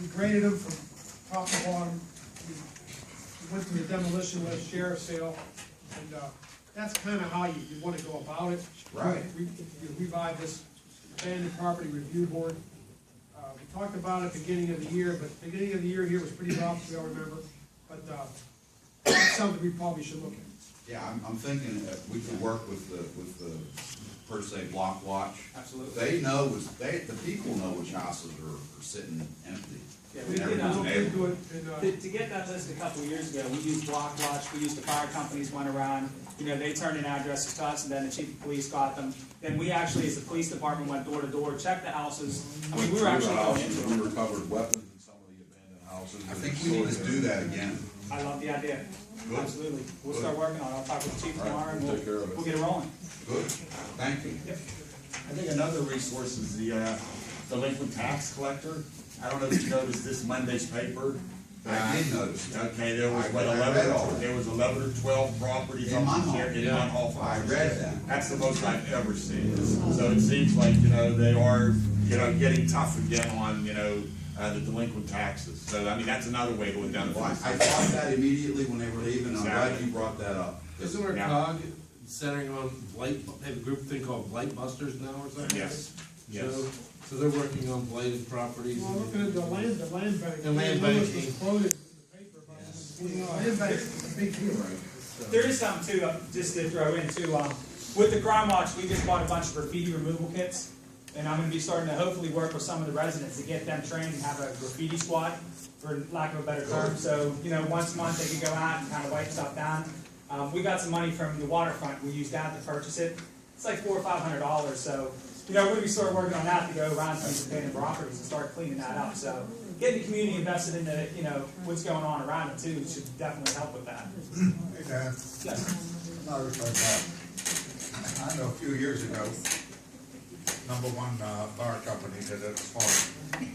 We graded them from top to bottom. We went to the demolition list, sheriff's sale, and that's kind of how you want to go about it. Right. We revived this abandoned property review board. We talked about it at the beginning of the year, but the beginning of the year here was pretty rough, we all remember. But that's something we probably should look at. Yeah, I'm thinking that we could work with the per se block watch. Absolutely. They know, the people know which houses are sitting empty. Yeah, We we did did, look into it, and to get that list a couple of years ago, we used Block Watch, we used the fire companies went around, they turned in addresses to us, and then the chief of police got them. Then we actually, as the police department, went door to door, checked the houses. I mean, we were actually going into We them. recovered weapons in some of the abandoned houses. I think we need to do that again. I love the idea. Good. Absolutely. We'll start working on it. I'll talk with the chief tomorrow, and Take care of it. we'll get it rolling. Good, thank you. I think another resource is the delinquent tax collector. I don't know if you noticed this Monday's paper. I did notice. Okay, there was what, I read all that. there was 11 or 12 properties In on Munhall. here in Munhall. I read that. That's the most I've ever seen. So it seems like, they are, getting tough again on, the delinquent taxes. So, I mean, that's another way to Well, I identify. thought that immediately when they were leaving, I'm glad Exactly. you brought that up. Isn't our Yeah. COG centering on blight, they have a group thing called Blight Busters now or something? Yes, yes. So they're working on blighted properties. well, looking at the land bank. The land Lewis banking. was quoted in the paper about land bank is a big deal, right? There is something too, just to throw in too, with the crime watch, we just bought a bunch of graffiti removal kits. And I'm gonna be starting to hopefully work with some of the residents to get them trained and have a graffiti squad, for lack of a better term. So, once a month they can go out and kind of wipe stuff down. We got some money from the waterfront, we used that to purchase it. It's like $400 or $500, so, we're gonna be sort of working on that to go around to these abandoned properties and start cleaning that up. So, getting the community invested in the, what's going on around it too should definitely help with that. Hey, Dan, Yes. I know a few years ago, number one bar company did it as far as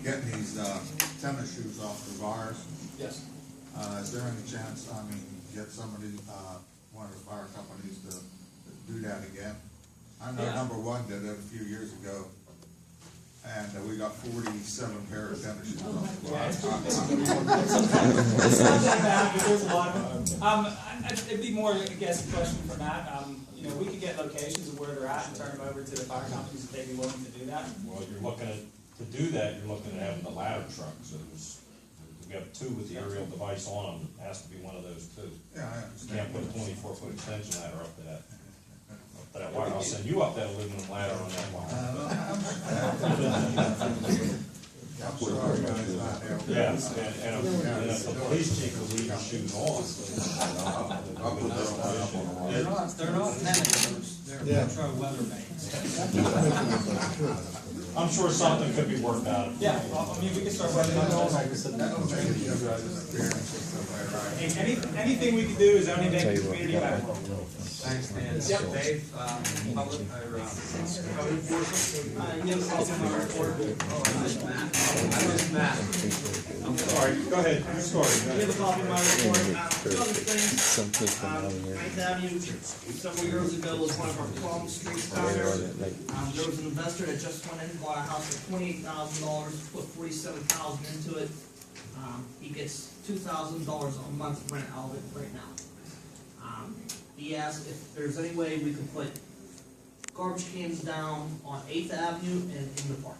getting these tennis shoes off the bars. Yes. Is there any chance, get somebody, one of the bar companies to do that again? I know Yeah. number one did it a few years ago, and we got 47 pair of tennis shoes off the bars. It's not that bad, but there's a lot of them. It'd be more, I guess, a question for Matt. We could get locations of where they're at and turn them over to the fire companies if they'd be willing to do that. Well, you're looking at, to do that, you're looking at having the ladder trucks. We have two with the aerial device on them, it has to be one of those two. Yeah, I You understand. can't put a 24-foot extension ladder up to that. Wire. I'll send you up that aluminum ladder on that wire. I'm sorry, guys, not there. Yes, and if the police chief will leave his shoes on. I'll put that up on the line. They're not tennis, they're metro weather mains. I'm sure something could be worked out. Yeah, we can start working on those. Anything we can do is only make the community better. Thanks, Dan. Yep. Dave, public, or, code enforcement. Yes, I'll do my report. Matt. I'm sorry. Go ahead, your story. You have a copy of my report. Couple things. Ninth Avenue, several years ago, was one of our Plum Street founders. There was an investor that just went in and bought a house for $28,000, put $47,000 into it. He gets $2,000 a month rent out of it right now. He asked if there's any way we could put garbage cans down on 8th Avenue and in the park.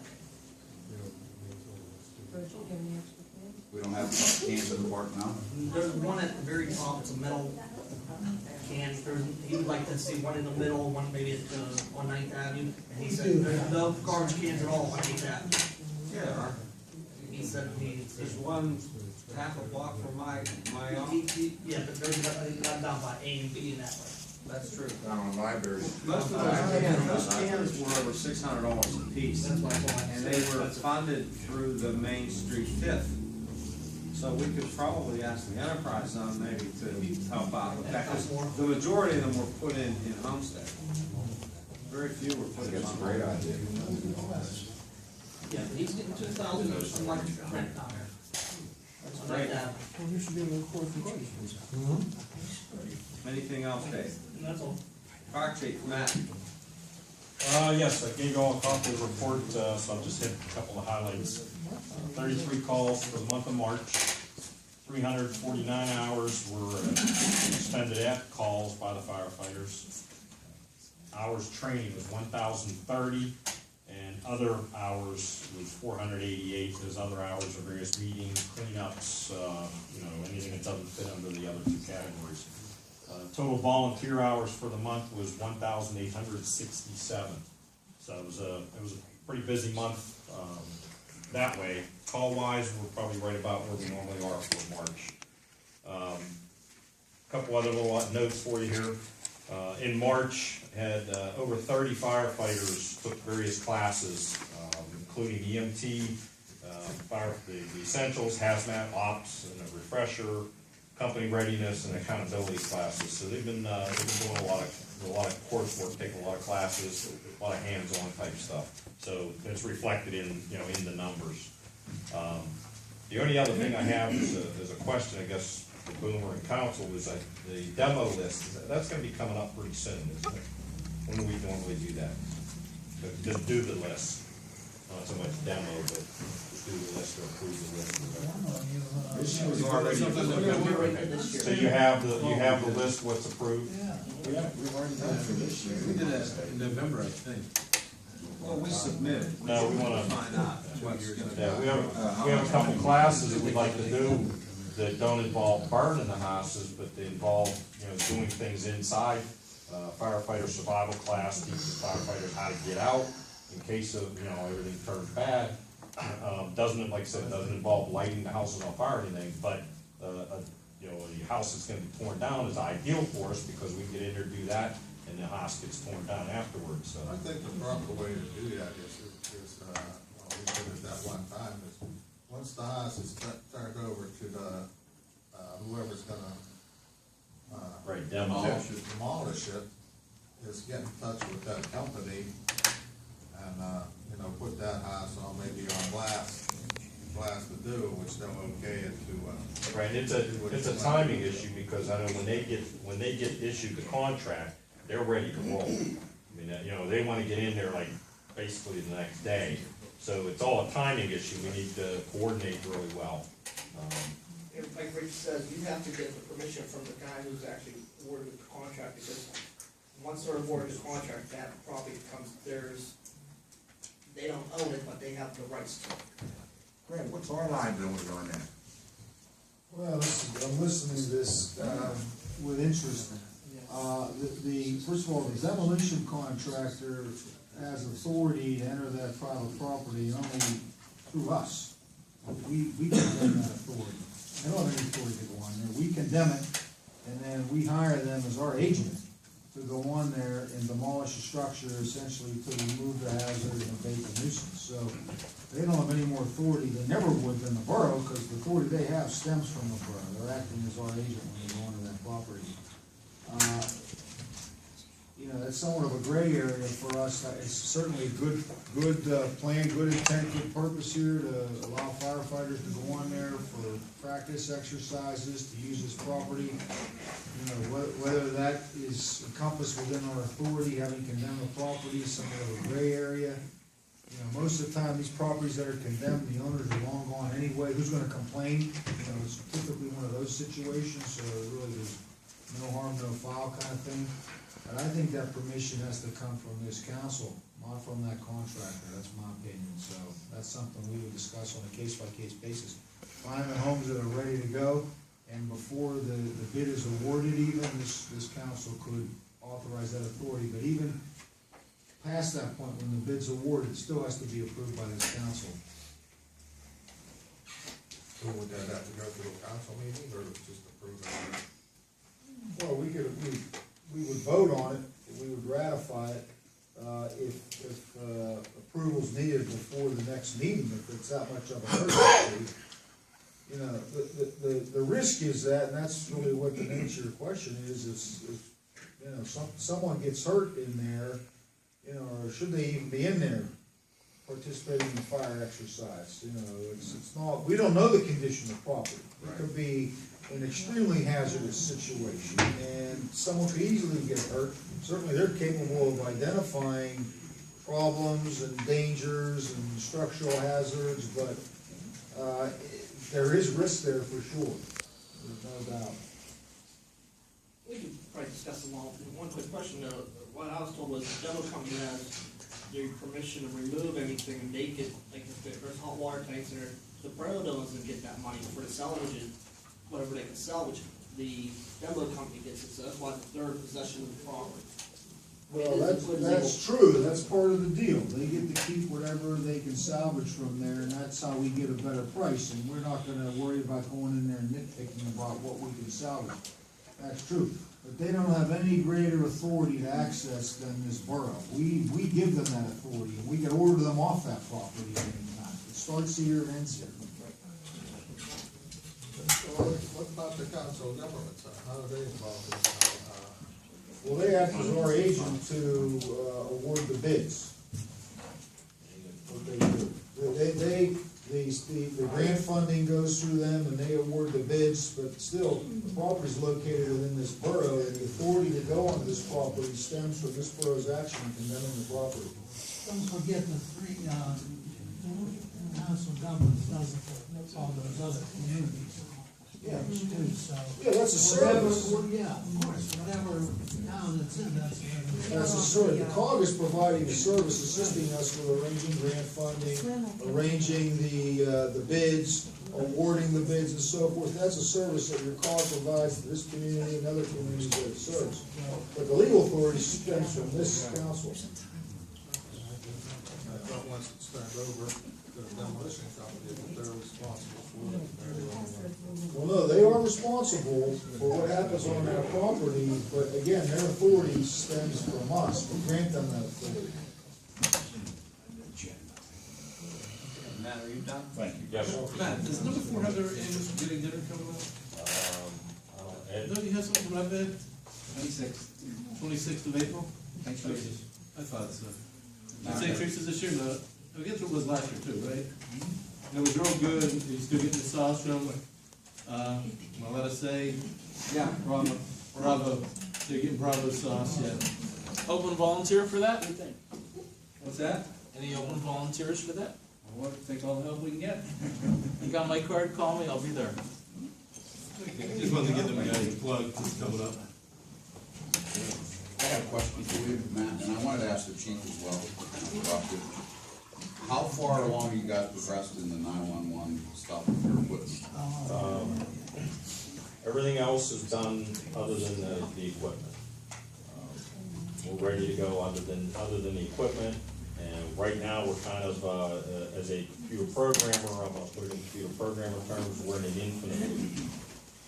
We don't have cans in the park now? There's one at the very top, it's a metal can. He would like to see one in the middle, one maybe on 9th Avenue. And he said, there's no garbage cans at all on 8th Avenue. Yeah, there are. He said, There's one half a block from my office. yeah, but there's, I think, not down by A and B in that way. That's true. Down on library. Most of those cans were over $600 a piece. That's what I thought. And they were funded through the Main Street Fifth. So we could probably ask the enterprise zone maybe to help out with that, because the majority of them were put in Homestead. Very few were put in That's a Munhall. great idea. Yeah, but he's getting 2,000 a month rent down there. That's On great. 9th Avenue. Well, you should be able to record the questions. Anything else, Dave? And that's all. Fire chief, Matt. Yes, I gave you all a copy of the report, so I'll just hit a couple of highlights. 33 calls for the month of March, 349 hours were expended at calls by the firefighters. Hours training was 1,030, and other hours was 488. Those other hours are various meetings, cleanups, anything that doesn't fit under the other two categories. Total volunteer hours for the month was 1,867. So it was a pretty busy month that way. Call wise, we're probably right about where we normally are for March. Couple other little notes for you here. In March, had over 30 firefighters took various classes, including EMT, the essentials, hazmat, ops, and a refresher, company readiness, and accountability classes. So they've been doing a lot of coursework, taking a lot of classes, a lot of hands-on type stuff. So it's reflected in in the numbers. The only other thing I have is a question, I guess, for Boomer and Council, is the demo list. That's going to be coming up pretty soon, isn't it? When do we normally do that? Just do the list. Not so much demo, but just do the list or approve the list. This was already. So you have the list, what's approved? We've already done it for this year. We did it in November, I think. Well, we submitted. No, we wanna find out what's gonna. we have a couple classes that we'd like to do that don't involve burning the houses, but they involve, doing things inside. Firefighter survival class, teaching firefighters how to get out in case of, everything turns bad. Doesn't, like I said, doesn't involve lighting the houses on fire or anything, but, a house that's gonna be torn down is ideal for us because we can get in there, do that, and the house gets torn down afterwards, so. I think the proper way to do that is we did it that one time, is once the house is turned over to the, whoever's gonna, Right, demolish it, is get in touch with that company and, put that house on, maybe on blast to do, which they'll okay it to, Right, it's a timing issue, because I know when they get issued the contract, they're ready to roll. I mean, they wanna get in there like basically the next day, so it's all a timing issue, we need to coordinate really well. Like Rich says, you have to get the permission from the guy who's actually awarded the contract, because once they're awarded the contract, that property becomes theirs. They don't own it, but they have the rights to it. Greg, what's our line doing on that? Well, I'm listening to this with interest. First of all, the demolition contractor has authority to enter that private property only through us. We condemn that authority. They don't have any authority to go on there. We condemn it, and then we hire them as our agent to go on there and demolish the structure, essentially to remove the hazard and abate the nuisance. So they don't have any more authority, they never would, than the borough, because the authority they have stems from the borough. They're acting as our agent when they go onto that property. That's somewhat of a gray area for us. It's certainly a good plan, good intent, good purpose here to allow firefighters to go on there for practice exercises, to use this property. Whether that is encompassed within our authority, having condemned the property, somewhat of a gray area. Most of the time, these properties that are condemned, the owners are long gone anyway. Who's gonna complain? It's typically one of those situations, so really there's no harm, no foul kind of thing. But I think that permission has to come from this council, not from that contractor, that's my opinion. So that's something we would discuss on a case-by-case basis. Find the homes that are ready to go, and before the bid is awarded even, this council could authorize that authority. But even past that point, when the bid's awarded, it still has to be approved by this council. So would that have to go through a council meeting, or just approve it? Well, we would vote on it, we would ratify it, if approval's needed before the next meeting, if it's that much of an urgency. The risk is that, and that's really what the nature of the question is someone gets hurt in there, or should they even be in there participating in the fire exercise? It's not, we don't know the condition of the property. It could be an extremely hazardous situation, and someone could easily get hurt. Certainly, they're capable of identifying problems and dangers and structural hazards, but, there is risk there for sure. There's no doubt. We could probably discuss along, one quick question, what I was told was the demo company has the permission to remove anything naked, like if there's hot water tanks in there, the borough doesn't get that money for the salvage, whatever they can salvage, the demo company gets it, so that's why they're in possession of the property. Well, that's true, that's part of the deal, they get to keep whatever they can salvage from there, and that's how we get a better price, and we're not gonna worry about going in there and nitpicking about what we can salvage. That's true, but they don't have any greater authority to access than this borough. We give them that authority, and we can order them off that property at any time. It starts here and ends here. So what about the council governments, how are they involved in this? Well, they act as our agent to award the bids. What they do. The grant funding goes through them and they award the bids, but still, the property's located within this borough, and the authority to go onto this property stems from this borough's action in condemning the property. Don't forget the three, council governments does it for all those other communities. Yeah. Too, so. Yeah, that's a service. Yeah, of course, whatever town it's in, that's. That's a service. The COG is providing the service, assisting us with arranging grant funding, arranging the bids, awarding the bids and so forth. That's a service that your COG provides to this community and other communities that it serves. But the legal authority stems from this council. I thought once it's turned over to the demolition company, that they're responsible for it. Well, no, they are responsible for what happens on their property, but again, their authority stems from us. We grant them that authority. Matt, are you done? Thank you. Yes, sir. Matt, does number 400 Amos getting dinner coming up? Ed, Don't you have something from that bed? 26th of April? Thanks, Teresa. I thought so. St. Teresa's this year, no, I guess it was last year too, right? And it was real good, you still getting the sauce from, well, let us say, Yeah. Bravo, they're getting Bravo sauce, yeah. Open volunteer for that? What's that? Any open volunteers for that? I want to take all the help we can get. You got my card, call me, I'll be there. Just wanted to give them a plug, it's coming up. I got a question for you, Matt, and I wanted to ask the chief as well. How far along you got progressed in the 911 stuff with your equipment? everything else is done other than the equipment. We're ready to go other than the equipment, and right now we're kind of, as a computer programmer, I'm gonna put it in computer programmer terms, we're in an infinite loop.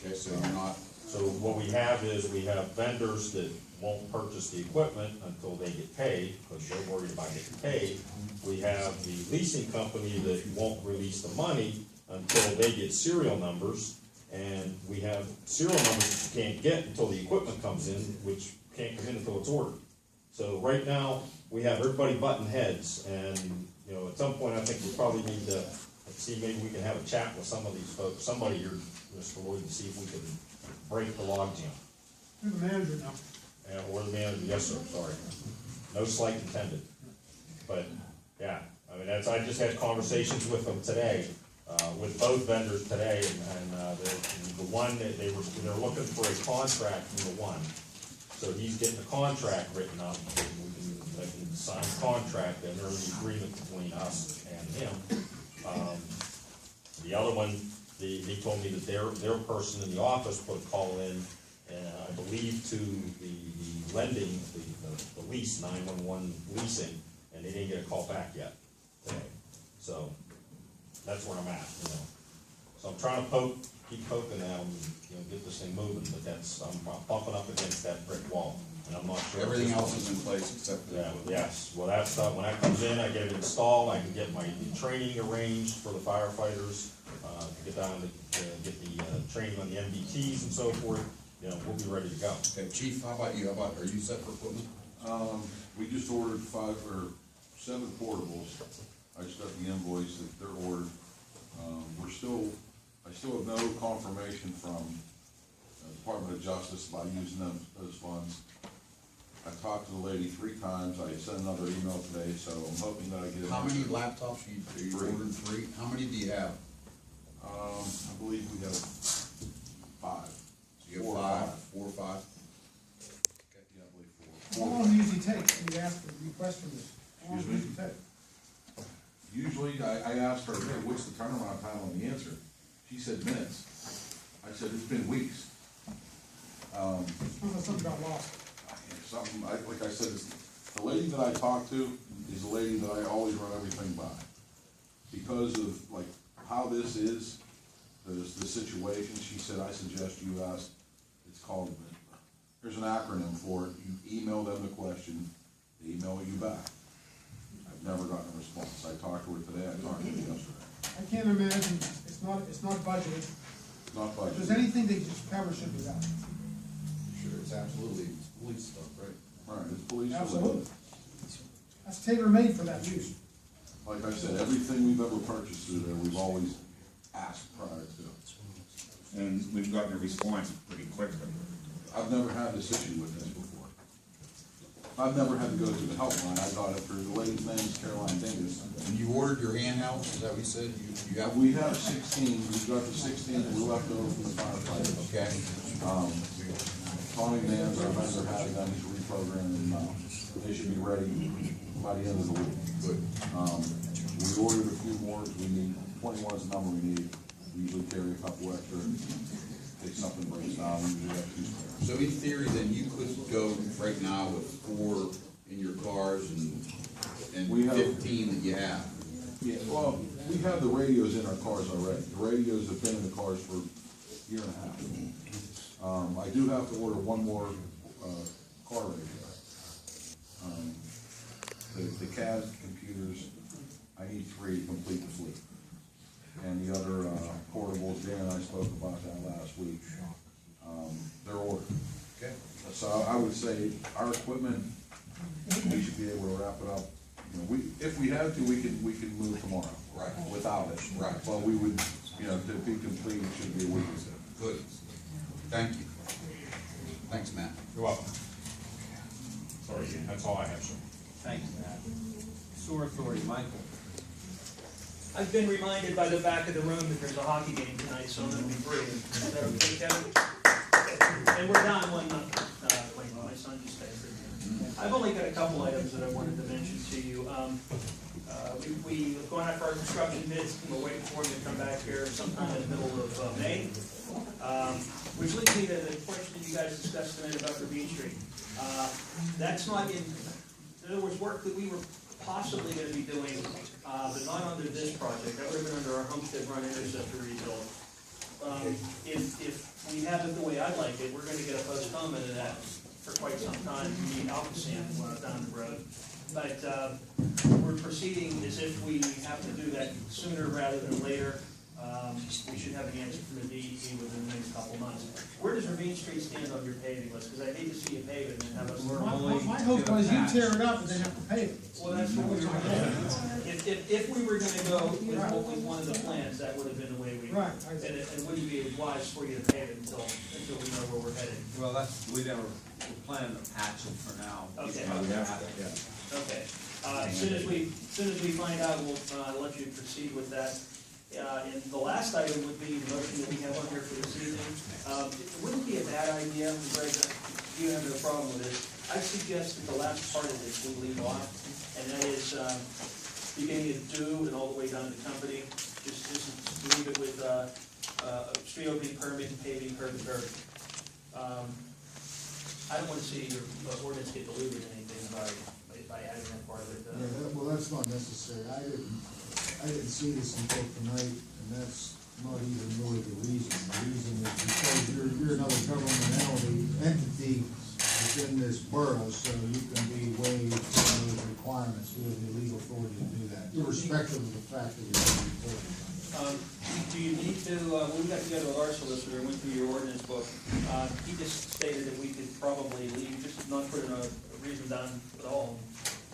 Okay, so you're not, So what we have is, we have vendors that won't purchase the equipment until they get paid, because they're worried about getting paid. We have the leasing company that won't release the money until they get serial numbers, and we have serial numbers that you can't get until the equipment comes in, which can't come in until it's ordered. So right now, we have everybody butting heads, and, you know, at some point, I think we probably need to, see, maybe we can have a chat with some of these folks, somebody here, Mr. Lloyd, and see if we can break the logjam. You're the manager now. Or the manager, yes, sir, sorry. No slight intended. But, yeah, I mean, that's, I just had conversations with them today, with both vendors today, and, the one, they're looking for a contract from the one. So he's getting a contract written up, and we can sign a contract, and there's an agreement between us and him. The other one, he told me that their person in the office put a call in, I believe to the lending, the lease, 911 leasing, and they didn't get a call back yet today. So, that's where I'm at, you know. So I'm trying to keep poking them, you know, get this thing moving, but I'm bumping up against that brick wall, and I'm not sure. everything else is in place except the Yeah, equipment. yes, well, that stuff, when that comes in, I get it installed, I can get my training arranged for the firefighters, get down to, get the, training on the MDTs and so forth, you know, we'll be ready to go. Okay, chief, how about you? Are you set for equipment? We just ordered 7 portables. I just got the invoice that they're ordered. I still have no confirmation from the Department of Justice about using those funds. I talked to the lady 3 times, I sent another email today, so I'm hoping that I get an How many answer. laptops you Three. ordered? 3? How many do you have? I believe we have 5. You have 4 or 5, 5. 4 or 5? Yeah, I believe 4. How long do you usually take when you ask for a request for this? How long Excuse does me? it take? Usually, I asked her, hey, what's the turnaround time on the answer? She said minutes. I said, it's been weeks. Something got lost. Like I said, the lady that I talked to is the lady that I always run everything by. Because of like how this is, the situation, she said, I suggest you ask, it's called, there's an acronym for it, you email them the question, they email you back. I've never gotten a response. I talked to her today, I talked to her yesterday. I can't imagine, it's not budgeted. It's not If budgeted. there's anything they just cover, should be that. Sure, it's absolutely police stuff, right? Right, it's police. Absolutely. That's tailor-made for that use. Like I said, everything we've ever purchased through there, we've always asked prior to. And we've gotten a response pretty quickly. I've never had this issue with this before. I've never had to go to the helpline. I got it through, the lady's name is Caroline Dingus. And you ordered your handhelds, is that what you said? You have? We have 16, we've got the 16 that we left over from the firefighters. Okay. Tommy Mann's our vendor, having them, he's reprogramming them now. They should be ready by the end of the week. Good. We ordered a few more, we need, 21 is the number we need. We usually carry a couple extra, in case something breaks down, we usually have 2 spares. So in theory, then you could go right now with 4 in your cars and We have- 15 that you have. Yeah, well, we have the radios in our cars already. The radios have been in the cars for a year and a half. I do have to order 1 more, car radio. The CAD computers, I need 3 to complete the fleet. And the other, portables, Dan and I spoke about that last week. They're ordered. Okay. So I would say our equipment, we should be able to wrap it up. You know, if we had to, we could move tomorrow. Right. Without it. Right. But we would, to be complete, it should be a week or so. Good. Thank you. Thanks, Matt. You're welcome. Sorry, that's all I have, sir. Thanks, Matt. Sewer Authority, Michael. I've been reminded by the back of the room that there's a hockey game tonight, so I'm gonna be brief. Is that okay, Kevin? And we're down 1-0. My son just texted me. I've only got a couple items that I wanted to mention to you. We've gone out for our construction bids, we're waiting for them to come back here sometime in the middle of May. Which leads me to the question you guys discussed tonight about Ravine Street. That's not there was work that we were possibly gonna be doing, but not under this project. That would have been under our Homestead Run interceptor rebuild. If we have it the way I'd like it, we're gonna get a postponement of that for quite some time, we need Alpha Sand down the road. But, we're proceeding as if we have to do that sooner rather than later. We should have an answer from the DEP within the next couple months. Where does Ravine Street stand on your paving list? Because I hate to see you pave it and then have us. My hope was you tear it up and then have to pay it. Well, that's what we were gonna do. If we were gonna go with what we wanted the plans, that would have been the way we. Right. And it wouldn't be wise for you to pave it until we know where we're headed. Well, we're planning to patch it for now. Okay. Yeah. Okay, as soon as we find out, we'll, let you proceed with that. And the last item would be the motion that we have on here for this evening. It wouldn't be a bad idea, Greg, you have no problem with it. I suggest that the last part of this we leave off, and that is, beginning at due and all the way down to company. Just leave it with, street opening permit and paving curb to curb. I don't wanna see your ordinance get diluted or anything by adding that part of it. Well, that's not necessary. I didn't see this until tonight, and that's not even really the reason. The reason is because you're another governmental entity within this borough, so you can be waived from those requirements. We have the legal authority to do that, irrespective of the fact that you're a utility. Do you need to, we got together with our solicitor, went through your ordinance book. He just stated that we could probably leave, just not put in a reason down at all.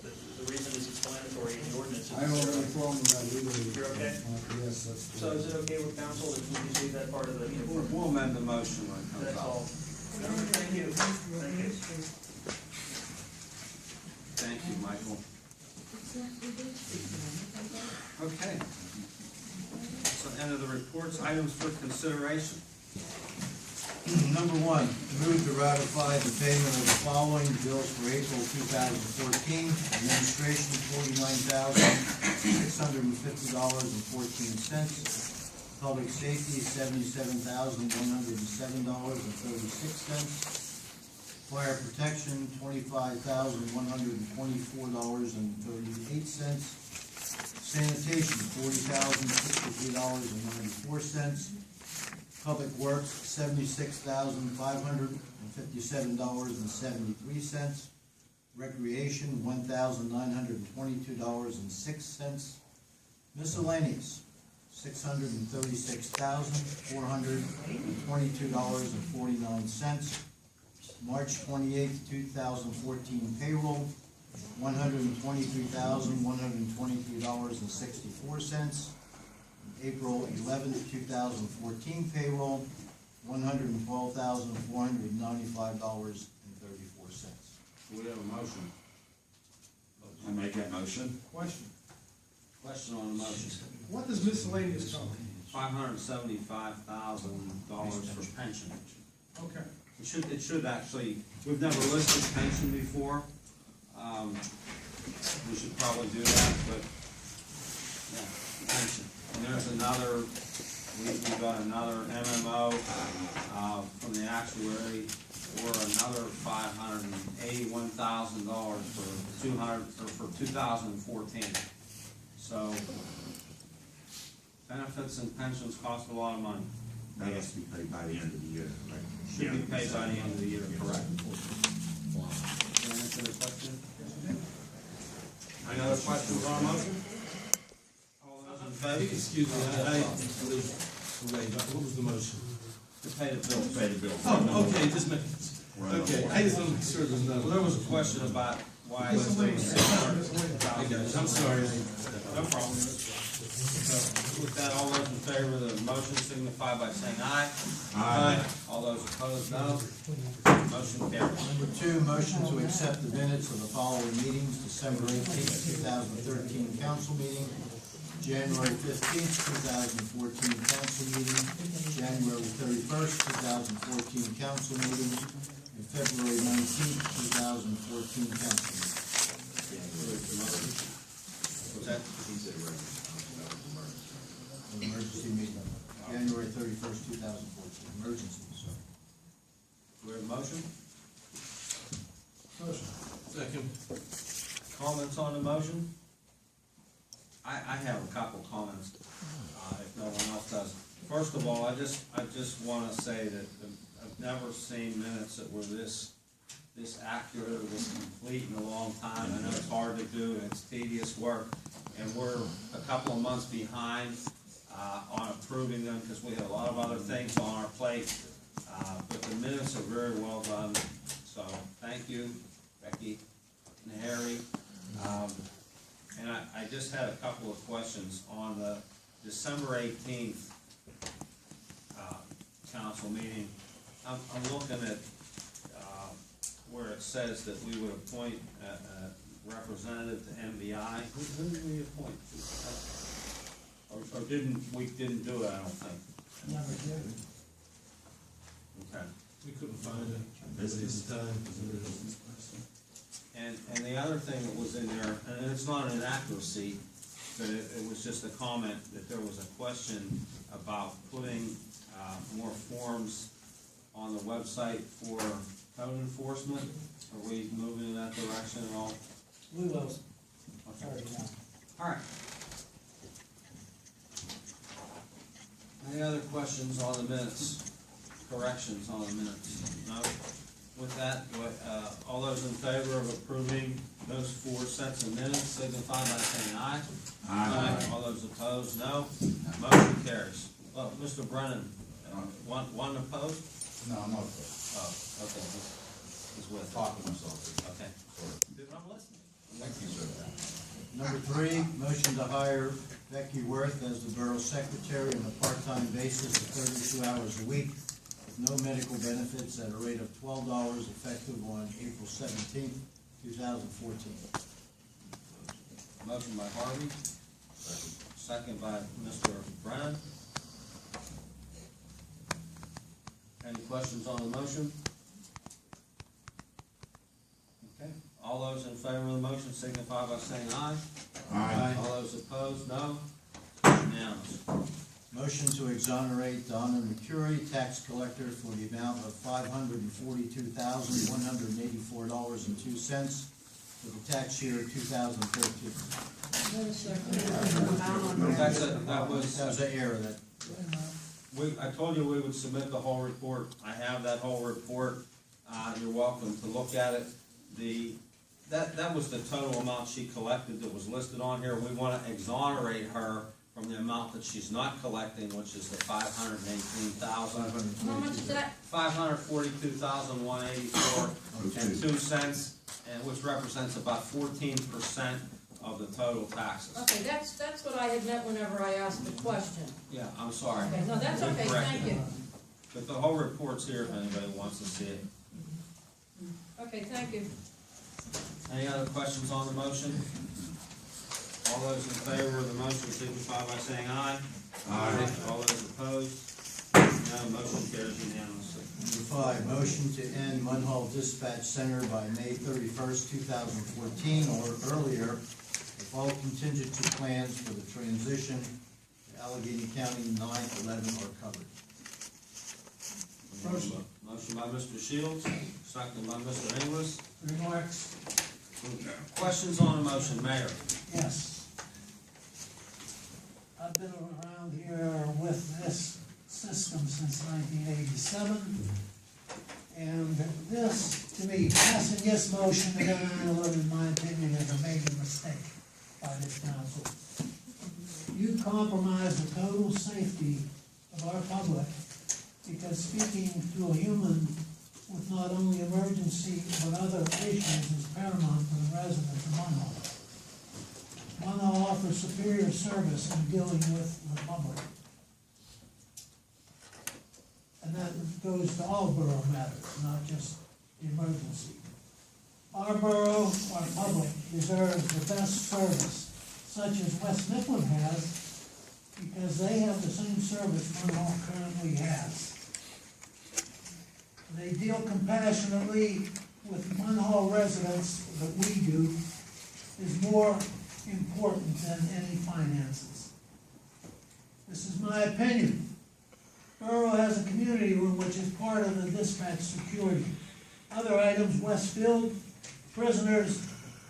The reason is explanatory in the ordinance. I don't have a problem with that legally. You're okay? Yes, that's. So is it okay with council if we just leave that part of the? We'll amend the motion when it comes That's out. all. Thank you. Thank you. Thank you, Michael. Okay. So end of the reports, items for consideration. Number one, move to ratify the payment of the following bills for April 2014. Administration, $49,650.14. Public safety, $77,107.36. Fire protection, $25,124.38. Sanitation, $40,063.94. Public Works, $76,557.73. Recreation, $1,922.06. Miscellaneous, $636,422.49. March 28th, 2014 payroll, $123,123.64. April 11th, 2014 payroll, $112,495.34. Do we have a motion? I make that motion. Question, Question on the motion. what does miscellaneous cover? $575,000 for pension. Okay, It should actually, we've never listed pension before. We should probably do that, but, yeah, pension. And there's another, we've got another MMO, from the actuary for another $581,000 for 2014. So, benefits and pensions cost a lot of money. That has to be paid by the end of the year, right? Should be paid by the end of the year, correct? Can I answer the question? Any other questions on the motion? All those in favor? Excuse me, what was the motion? To pay the bill. Pay the bill. Oh, okay, just make, okay, I just want to make sure there's no. Well, there was a question about why. Miscellaneous. I got it, I'm sorry. No problem. So, with that, all those in favor of the motion signify by saying aye. Aye. All those opposed, no. Motion carries. Number two, motion to accept the minutes of the following meetings: December 18th, 2013 council meeting, January 15th, 2014 council meeting, January 31st, 2014 council meeting, and February 19th, 2014 council meeting. Was that? An emergency meeting, January 31st, 2014, emergency, sorry. Do we have a motion? motion. Second. Comments on the motion? I have a couple comments, if no one else does. First of all, I just wanna say that I've never seen minutes that were this accurate or this complete in a long time. I know it's hard to do and it's tedious work, and we're a couple of months behind, on approving them, because we have a lot of other things on our plate. But the minutes are very well done, so thank you, Becky and Harry. And I just had a couple of questions on the December 18th, council meeting. I'm looking at, where it says that we would appoint a representative to MBI. Who did we appoint? Or we didn't do it, I don't think. Never did. Okay. We couldn't find it. Busy at the time. And the other thing that was in there, and it's not an inaccuracy, but it was just a comment that there was a question about putting, more forms on the website for code enforcement. Are we moving in that direction at all? We will. Okay. Sorry, now. All right. Any other questions on the minutes? Corrections on the minutes? No? With that, all those in favor of approving those 4 sets of minutes signify by saying aye. Aye. All those opposed, no. Motion carries. Well, Mr. Brennan, one opposed? No, I'm not opposed. Oh, okay. He's with. Talking myself. Okay. I'm listening. Thank you, sir. Number three, motion to hire Becky Worth as the borough secretary on a part-time basis of 32 hours a week, with no medical benefits, at a rate of $12 effective on April 17th, 2014. Motion by Harvey, second by Mr. Brennan. Any questions on the motion? Okay, all those in favor of the motion signify by saying aye. Aye. All those opposed, no. Unanimous. Motion to exonerate Donna Mercury, tax collector, for the amount of $542,184.02 for the tax year 2013. That was an error that. I told you we would submit the whole report. I have that whole report. You're welcome to look at it. That was the total amount she collected that was listed on here. We want to exonerate her from the amount that she's not collecting, which is the $518,000. How much is that? $542,184.02, and which represents about 14% of the total taxes. Okay, that's what I had meant whenever I asked the question. Yeah, I'm sorry. Okay, no, that's okay, thank you. But the whole report's here if anybody wants to see it. Okay, thank you. Any other questions on the motion? All those in favor of the motion signify by saying aye. Aye. All those opposed? No, motion carries unanimously. Number 5, motion to end Munhall Dispatch Center by May 31st, 2014 or earlier if all contingency plans for the transition to Allegheny County 9th, 11th are covered. Motion by Mr. Shields, second by Mr. Inglis. Remarks? Questions on the motion, Mayor? Yes. I've been around here with this system since 1987. And this, to me, passing this motion to go 9/11, in my opinion, is a major mistake by this council. You compromise the total safety of our public, because speaking to a human with not only emergency but other issues is paramount to the residents of Munhall. Munhall offers superior service in dealing with the public. And that goes to all borough matters, not just the emergency. Our borough, our public, deserves the best service, such as West Mifflin has, because they have the same service Munhall currently has. They deal compassionately with Munhall residents that we do is more important than any finances. This is my opinion. Borough has a community room which is part of the dispatch security. Other items, Westfield, prisoners,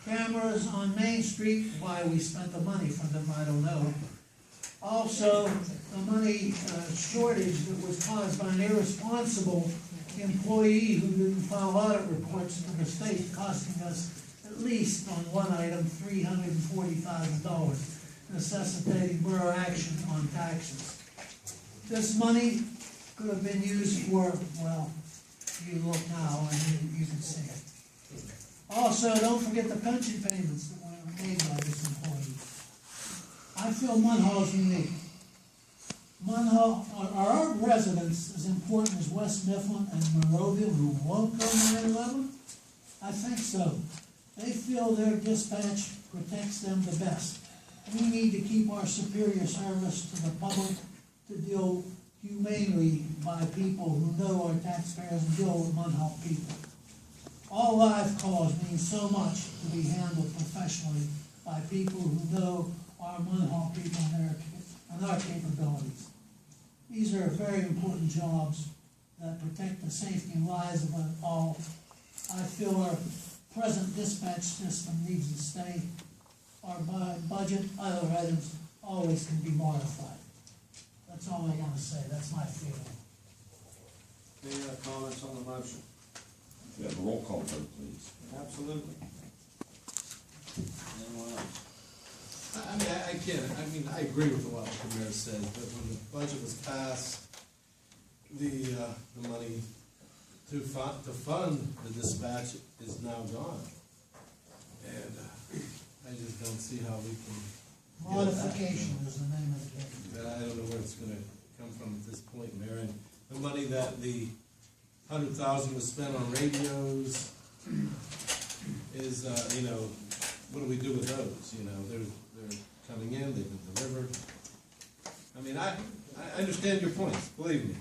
cameras on Main Street, why we spent the money for them, I don't know. Also, the money shortage that was caused by an irresponsible employee who didn't file audit reports to the state, costing us at least on one item $340,000, necessitating borough action on taxes. This money could have been used for, well, you look now and you can see it. Also, don't forget the pension payments that were made by this employee. I feel Munhall's unique. Munhall, are our residents as important as West Mifflin and Monroeville, who won't go 9/11? I think so. They feel their dispatch protects them the best. We need to keep our superior service to the public, to deal humanely by people who know our taxpayers and deal with Munhall people. All live calls mean so much to be handled professionally by people who know our Munhall people and our capabilities. These are very important jobs that protect the safety and lives of us all. I feel our present dispatch system needs to stay. Our budget, other items, always can be modified. That's all I want to say. That's my feeling. Any other comments on the motion? We have a roll call vote, please. Absolutely. Anyone else? I agree with what the mayor said, but when the budget was passed, the money to fund the dispatch is now gone. And I just don't see how we can. Modification is the name of the game. I don't know where it's gonna come from at this point, Mayor. And the money that the $100,000 was spent on radios, is, you know, what do we do with those? You know, they're coming in, they've been delivered. I mean, I understand your points, believe me.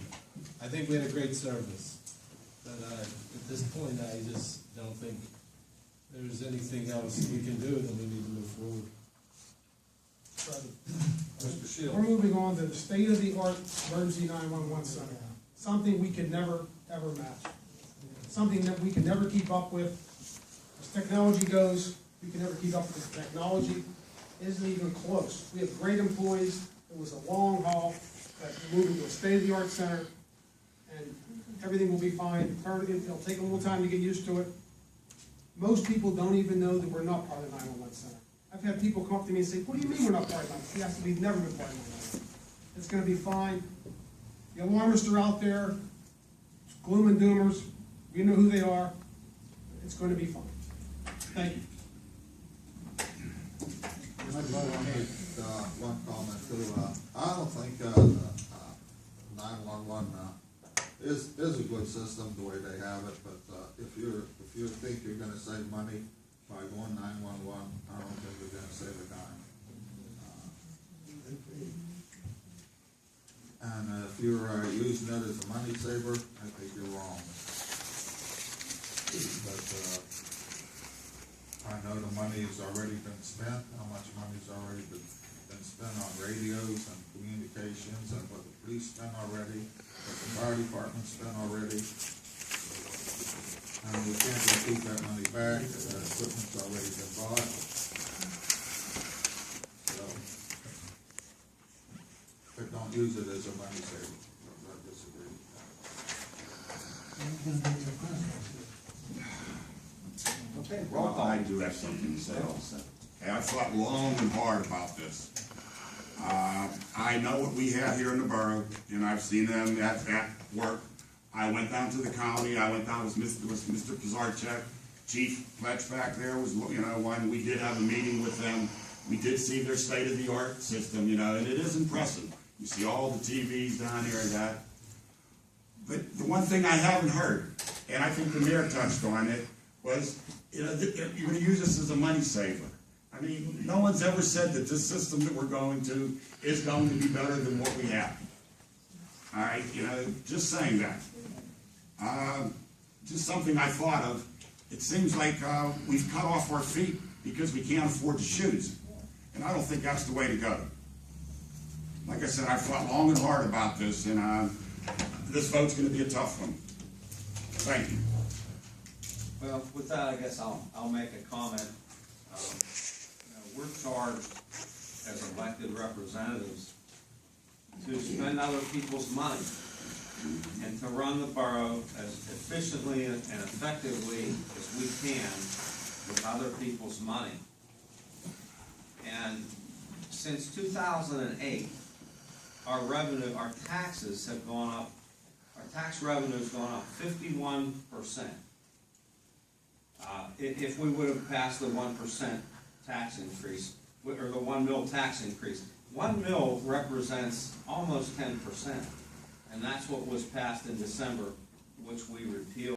I think we had a great service. But at this point, I just don't think there's anything else we can do, then we need to move forward. Mr. Shields. We're moving on to the state-of-the-art emergency 911 center. Something we could never, ever match. Something that we can never keep up with. As technology goes, we can never keep up with the technology. It isn't even close. We have great employees. It was a long haul, but we're moving to a state-of-the-art center, and everything will be fine. It'll take a little time to get used to it. Most people don't even know that we're not part of the 911 center. I've had people come up to me and say, what do you mean we're not part of the 911? Yes, we've never been part of the 911. It's gonna be fine. The alarmists are out there, gloom and doomers, we know who they are. It's gonna be fine. Thank you. I'd like to make, one comment too, I don't think, 911, is a good system the way they have it, but, if you think you're gonna save money by going 911, I don't think you're gonna save a dime. And if you're, using it as a money saver, I think you're wrong. But, I know the money's already been spent, how much money's already been spent on radios and communications, and what the police spent already, what the fire department spent already. And we can't recoup that money back, the equipment's already been bought. So, but don't use it as a money saver, I disagree with that. Okay, well, I do have something to say also. Hey, I thought long and hard about this. I know what we have here in the borough, and I've seen them at work. I went down to the county, I went down with Mr. Pizarchek, Chief Fletch back there was, you know, when we did have a meeting with them. We did see their state-of-the-art system, you know, and it is impressive. You see all the TVs down here and that. But the one thing I haven't heard, and I think the mayor touched on it, was, you know, you're gonna use this as a money saver. I mean, no one's ever said that this system that we're going to is going to be better than what we have. All right, you know, just saying that. Just something I thought of. It seems like we've cut off our feet because we can't afford the shoes. And I don't think that's the way to go. Like I said, I thought long and hard about this, and this vote's gonna be a tough one. Thank you. Well, with that, I guess I'll make a comment. You know, we're charged as elected representatives to spend other people's money and to run the borough as efficiently and effectively as we can with other people's money. And since 2008, our revenue, our taxes have gone up, our tax revenue's gone up 51%. If we would have passed the 1% tax increase, or the 1 mil tax increase, 1 mil represents almost 10%. And that's what was passed in December, which we repealed.